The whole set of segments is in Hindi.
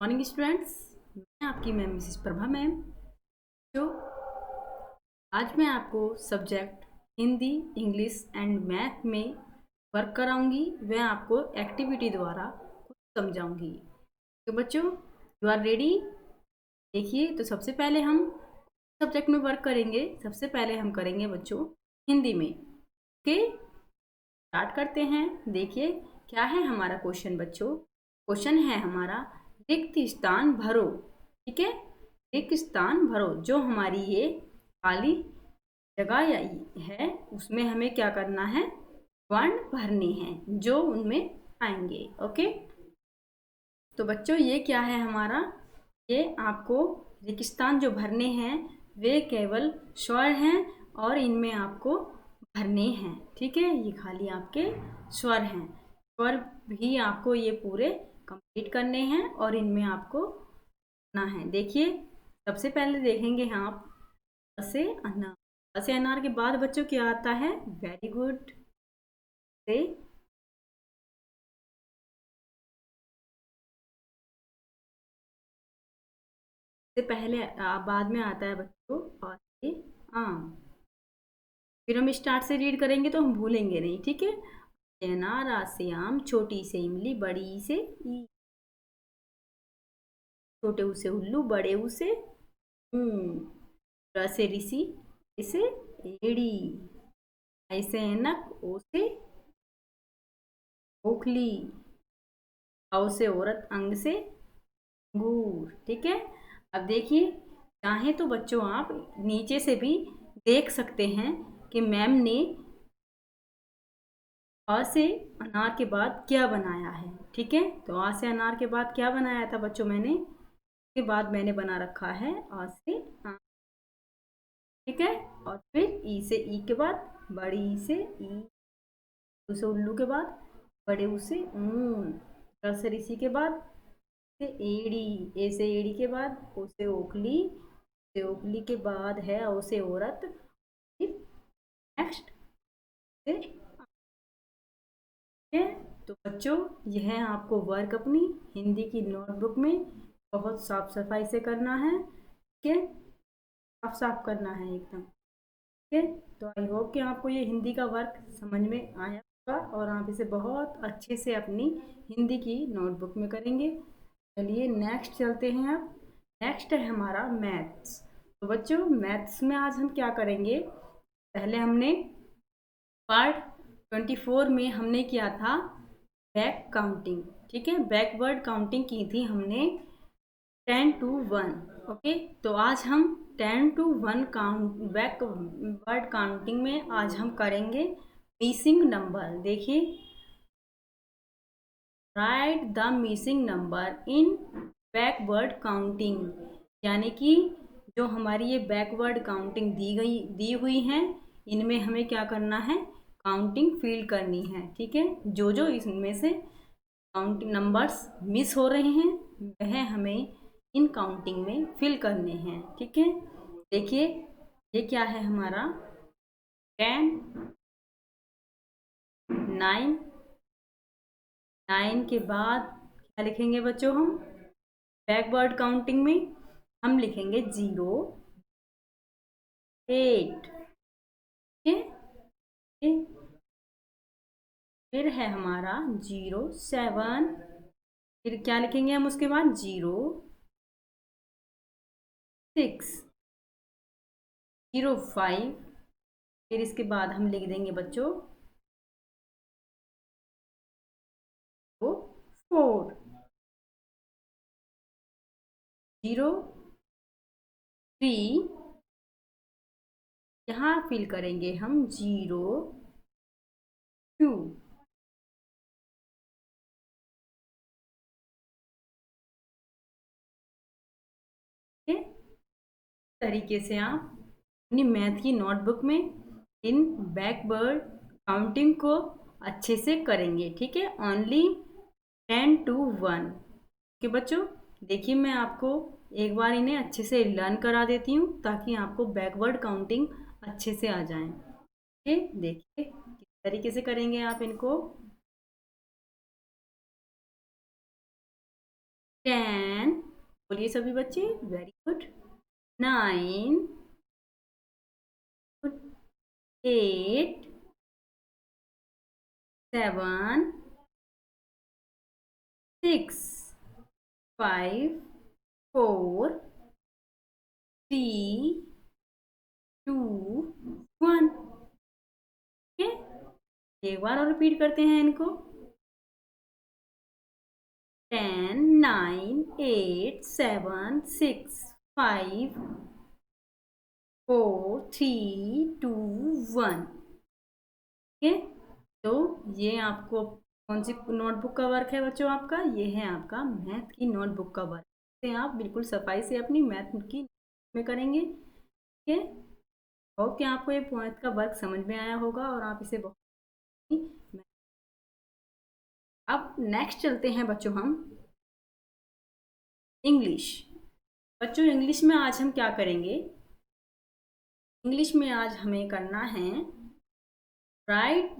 मॉर्निंग स्टूडेंट्स, मैं आपकी मैम मिसेस प्रभा मैम। जो आज मैं आपको subject Hindi, English and math में वर्क कराऊंगी, वह आपको एक्टिविटी द्वारा कुछ समझाऊंगी। तो बच्चों, यू आर रेडी? देखिए, तो सबसे पहले हम सब्जेक्ट में वर्क करेंगे। सबसे पहले हम करेंगे बच्चों हिंदी में। ओके, स्टार्ट करते हैं। देखिए क्या है हमारा क्वेश्चन बच्चों। क्वेश्चन है हमारा, रिक्त स्थान भरो। ठीक है, रिक्त स्थान भरो। जो हमारी ये खाली जगह है उसमें हमें क्या करना है, वर्ण भरने हैं जो उनमें आएंगे। ओके, तो बच्चों ये क्या है हमारा, ये आपको रिक्त स्थान जो भरने हैं वे केवल स्वर हैं और इनमें आपको भरने हैं। ठीक है, ये खाली आपके स्वर हैं। स्वर भी आपको ये पूरे कंप्लीट करने हैं और इनमें आपको ना है। देखिए, सबसे पहले देखेंगे आप अ से अनार। अ से अनार के बाद बच्चों क्या आता है, वेरी गुड से पहले बाद में आता है बच्चों और से आम। फिर हम स्टार्ट से रीड करेंगे तो हम भूलेंगे नहीं। ठीक है, अनार, आ से आम, छोटी से इमली, बड़ी से ई, छोटे ऊ से उल्लू, बड़े ऊ से र से ऋषि, ऐसे एड़ी, ऐसे ऐनक, ओ से ओखली, औ से औरत, अंग से अंगूर। ठीक है, अब देखिए, चाहे तो बच्चों आप नीचे से भी देख सकते हैं कि मैम ने अ से अनार के बाद क्या बनाया है। ठीक है, तो अ से अनार के बाद क्या बनाया था बच्चों मैंने, के बाद मैंने बना रखा है अ से आ। ठीक है, और फिर ई से ई के बाद बड़ी ई से ई, उ से उल्लू के बाद बड़े ऊ से ऊन, र से ऋषि के बाद से एड़ी, ए से एड़ी के बाद ओ से ओखली, से ओखली के बाद है ओ से औरत, फिर नेक्स्ट से। ठीक है, तो बच्चों यह आपको वर्क अपनी हिंदी की नोटबुक में बहुत साफ सफाई से करना है। ठीक है, साफ साफ करना है एकदम। ठीक है, तो आई होप कि आपको ये हिंदी का वर्क समझ में आया होगा और आप इसे बहुत अच्छे से अपनी हिंदी की नोटबुक में करेंगे। चलिए नेक्स्ट चलते हैं। अब नेक्स्ट है हमारा मैथ्स। तो बच्चों मैथ्स में आज हम क्या करेंगे, पहले हमने पार्ट 24 में हमने किया था बैक काउंटिंग। ठीक है, बैकवर्ड काउंटिंग की थी हमने 10 to 1। ओके, तो आज हम 10 to 1 काउंट बैकवर्ड काउंटिंग में आज हम करेंगे मिसिंग नंबर। देखिए, right the missing number in backward counting, यानी कि जो हमारी ये बैकवर्ड काउंटिंग दी हुई हैं इनमें हमें क्या करना है, काउंटिंग फिल करनी है। ठीक है, जो जो इसमें से काउंटिंग नंबर्स मिस हो रहे हैं वह हमें इन काउंटिंग में फिल करने हैं। ठीक है, देखिए ये क्या है हमारा, 10, 9, 9 के बाद क्या लिखेंगे बच्चों हम, बैकवर्ड काउंटिंग में हम लिखेंगे 0, 8। ठीक है, फिर है हमारा 0, 7, फिर क्या लिखेंगे हम उसके बाद 0, 6, 0, 5, फिर इसके बाद हम लिख देंगे बच्चों 4, 0, 3, यहाँ फिल करेंगे हम 0, 2। ठीक है, तरीके से आप अपनी मैथ की नोटबुक में इन बैकवर्ड काउंटिंग को अच्छे से करेंगे। ठीक है, ओनली 10 to 1 के बच्चों। देखिए, मैं आपको एक बार इन्हें अच्छे से लर्न करा देती हूँ ताकि आपको बैकवर्ड काउंटिंग अच्छे से आ जाए। ठीक है, देखिए किस तरीके से करेंगे आप इनको। 10, बोलिए सभी बच्चे, वेरी गुड। 9, 8, 7, 6, 5, 4, 3, 2, 1। ठीक है, एक बार और रिपीट करते हैं इनको। 10, 9, 8, 7, 6, 5, 4, 3, 2, 1। ठीक है, तो ये आपको कौन सी नोटबुक का वर्क है बच्चों? आपका ये है आपका मैथ की नोटबुक का वर्क। इसे आप बिल्कुल सफाई से अपनी मैथ की में करेंगे। ठीक है, होप कि आपको ये मैथ का वर्क समझ में आया होगा और आप इसे बहुत ही। अब नेक्स्ट चलते हैं बच्चों हम इंग्लिश। बच्चों इंग्लिश में आज हम क्या करेंगे? इंग्लिश में आज हमें करना है राइट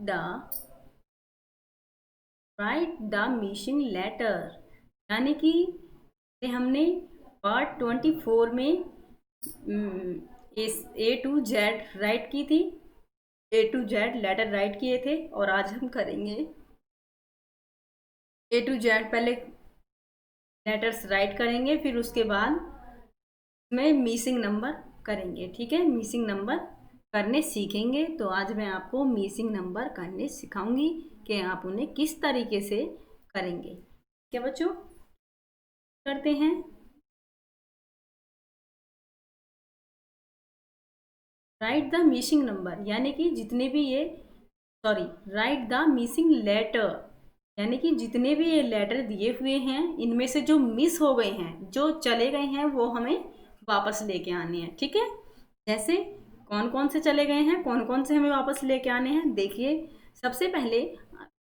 द मिसिंग लेटर, यानी कि हमने पार्ट 24 में ए टू जेड राइट की थी, ए टू जेड लेटर राइट किए थे, और आज हम करेंगे ए टू जेड। पहले लेटर्स राइट करेंगे, फिर उसके बाद में मिसिंग नंबर करेंगे। ठीक है, मिसिंग नंबर करने सीखेंगे। तो आज मैं आपको मिसिंग नंबर करने सिखाऊंगी कि आप उन्हें किस तरीके से करेंगे। क्या बच्चों, करते हैं। राइट द मिसिंग नंबर, यानी कि जितने भी ये राइट द मिसिंग लेटर, यानी कि जितने भी ये लेटर दिए हुए हैं इनमें से जो मिस हो गए हैं, जो चले गए हैं, वो हमें वापस लेके आने हैं। ठीक है, जैसे कौन कौन से चले गए हैं, कौन कौन से हमें वापस लेके आने हैं। देखिए, सबसे पहले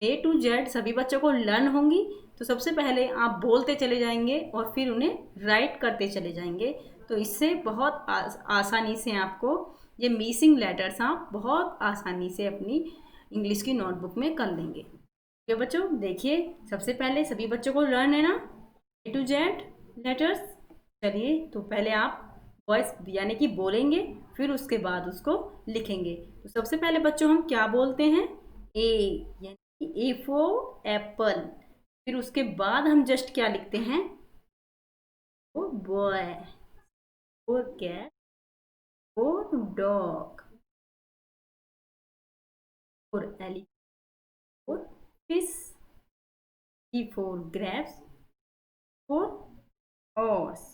ए टू जेड सभी बच्चों को लर्न होंगी, तो सबसे पहले आप बोलते चले जाएंगे और फिर उन्हें राइट करते चले जाएंगे। तो इससे बहुत आसानी से आपको ये मिसिंग लेटर्स आप बहुत आसानी से अपनी इंग्लिश की नोटबुक में कर लेंगे। ठीक है बच्चों, देखिए सबसे पहले सभी बच्चों को लर्न है ना ए टू जेड लेटर्स। चलिए, तो पहले आप वॉइस यानी कि बोलेंगे, फिर उसके बाद उसको लिखेंगे। तो सबसे पहले बच्चों हम क्या बोलते हैं? ए, यानी कि ए फॉर एप्पल। फिर उसके बाद हम जस्ट क्या लिखते हैं? वो बॉय, और कैट, और डॉग, और एलिफेंट, और fish, G for grapes, for horse,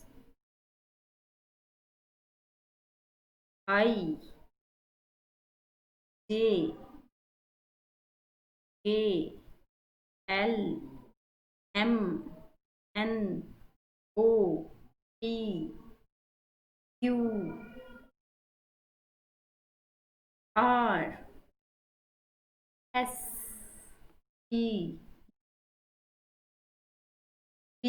I, J, K, L, M, N, O, P, Q, R, S, T, V,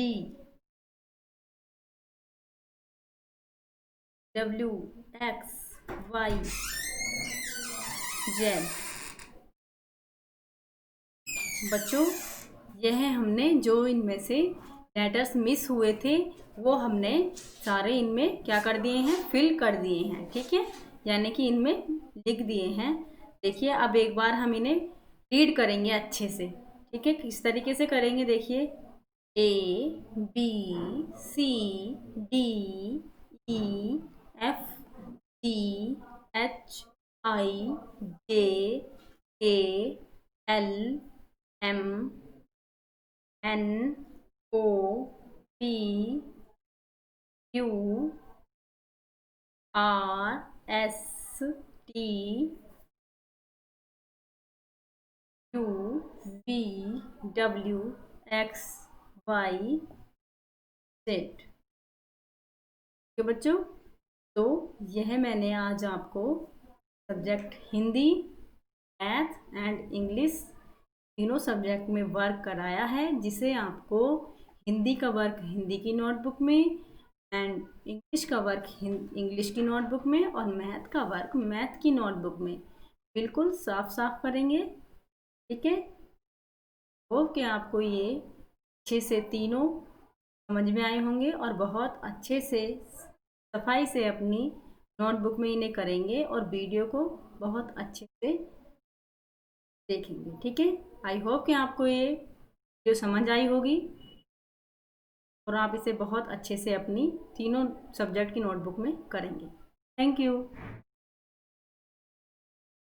W, X, Y, Z। बच्चों, यह हमने जो इनमें से लेटर्स मिस हुए थे वो हमने सारे इनमें क्या कर दिए हैं? फिल कर दिए हैं। ठीक है, यानी कि इनमें लिख दिए हैं। देखिए, अब एक बार हम इन्हें रीड करेंगे अच्छे से। ठीक है, किस तरीके से करेंगे देखिए। A, B, C, D, E, F, G, H, I, J, K, L, M, N, O, P, Q, R, S, T, U, V, W, X, Y, Z. तो बच्चों, तो यह मैंने आज आपको subject Hindi, math and English तीनों सब्जेक्ट में वर्क कराया है, जिसे आपको हिंदी का वर्क हिंदी की नोटबुक में, एंड इंग्लिश का वर्क इंग्लिश की नोटबुक में, और मैथ का वर्क मैथ की नोटबुक में बिल्कुल साफ साफ करेंगे। ठीक है, होप कि आपको ये अच्छे से तीनों समझ में आए होंगे और बहुत अच्छे से सफाई से अपनी नोटबुक में इन्हें करेंगे और वीडियो को बहुत अच्छे से देखेंगे। ठीक है, आई होप कि आपको ये वीडियो समझ आई होगी और आप इसे बहुत अच्छे से अपनी तीनों सब्जेक्ट की नोटबुक में करेंगे। Thank you.